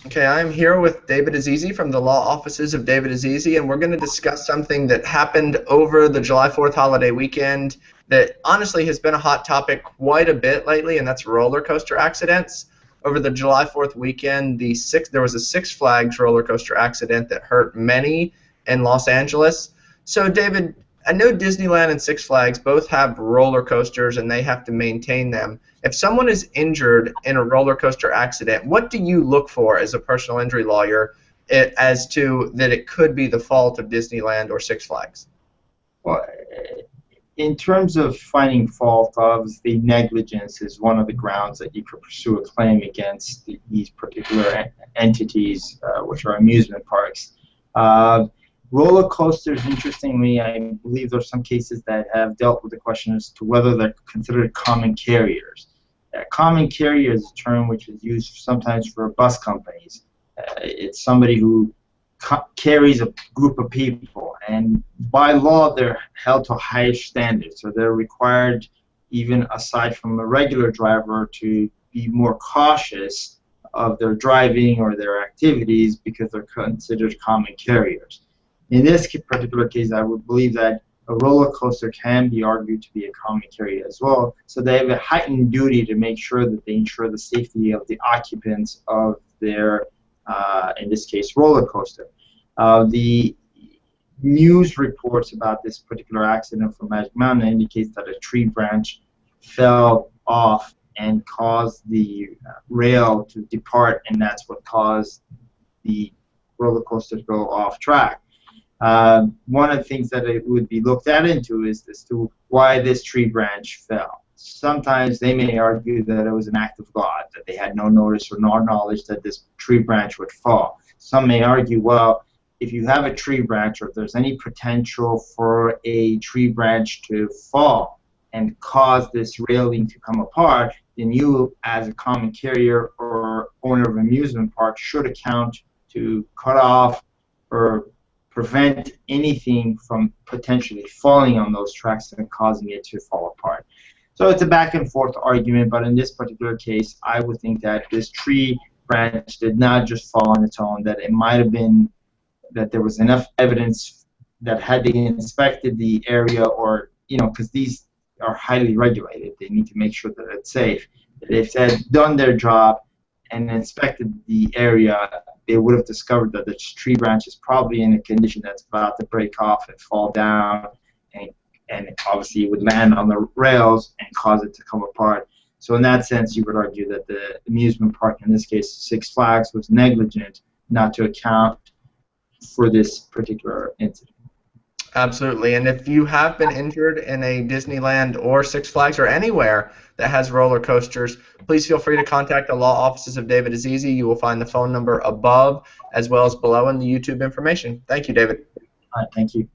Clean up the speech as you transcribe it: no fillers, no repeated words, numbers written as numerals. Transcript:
Okay, I'm here with David Azizi from the law offices of David Azizi, and we're going to discuss something that happened over the July 4th holiday weekend that honestly has been a hot topic quite a bit lately, and that's roller coaster accidents. Over the July 4th weekend, there was a Six Flags roller coaster accident that hurt many in Los Angeles. So, David, I know Disneyland and Six Flags both have roller coasters, and they have to maintain them. If someone is injured in a roller coaster accident, what do you look for as a personal injury lawyer as to that it could be the fault of Disneyland or Six Flags? Well, in terms of finding fault, obviously negligence is one of the grounds that you could pursue a claim against these particular entities, which are amusement parks. Roller coasters, interestingly, I believe there are some cases that have dealt with the question as to whether they're considered common carriers. Common carrier is a term which is used sometimes for bus companies. It's somebody who carries a group of people, and by law they're held to higher standards, so they're required, even aside from a regular driver, to be more cautious of their driving or their activities because they're considered common carriers. In this particular case, I would believe that a roller coaster can be argued to be a common carrier as well, so they have a heightened duty to make sure that they ensure the safety of the occupants of their, in this case, roller coaster. The news reports about this particular accident from Magic Mountain indicates that a tree branch fell off and caused the rail to depart, and that's what caused the roller coaster to go off track. One of the things that it would be looked at into is as to why this tree branch fell. Sometimes they may argue that it was an act of God, that they had no notice or no knowledge that this tree branch would fall. Some may argue, well, if you have a tree branch, or if there's any potential for a tree branch to fall and cause this railing to come apart, then you, as a common carrier or owner of an amusement park, should account to cut off or prevent anything from potentially falling on those tracks and causing it to fall apart. So it's a back and forth argument, but in this particular case, I would think that this tree branch did not just fall on its own, that it might have been that there was enough evidence that had they inspected the area, or, because these are highly regulated, they need to make sure that it's safe. If they had done their job and inspected the area, they would have discovered that the tree branch is probably in a condition that's about to break off and fall down, and obviously it would land on the rails and cause it to come apart. So in that sense, you would argue that the amusement park, in this case Six Flags, was negligent not to account for this particular incident. Absolutely. And if you have been injured in a Disneyland or Six Flags or anywhere that has roller coasters, please feel free to contact the law offices of David Azizi. You will find the phone number above as well as below in the YouTube information. Thank you, David. All right, thank you.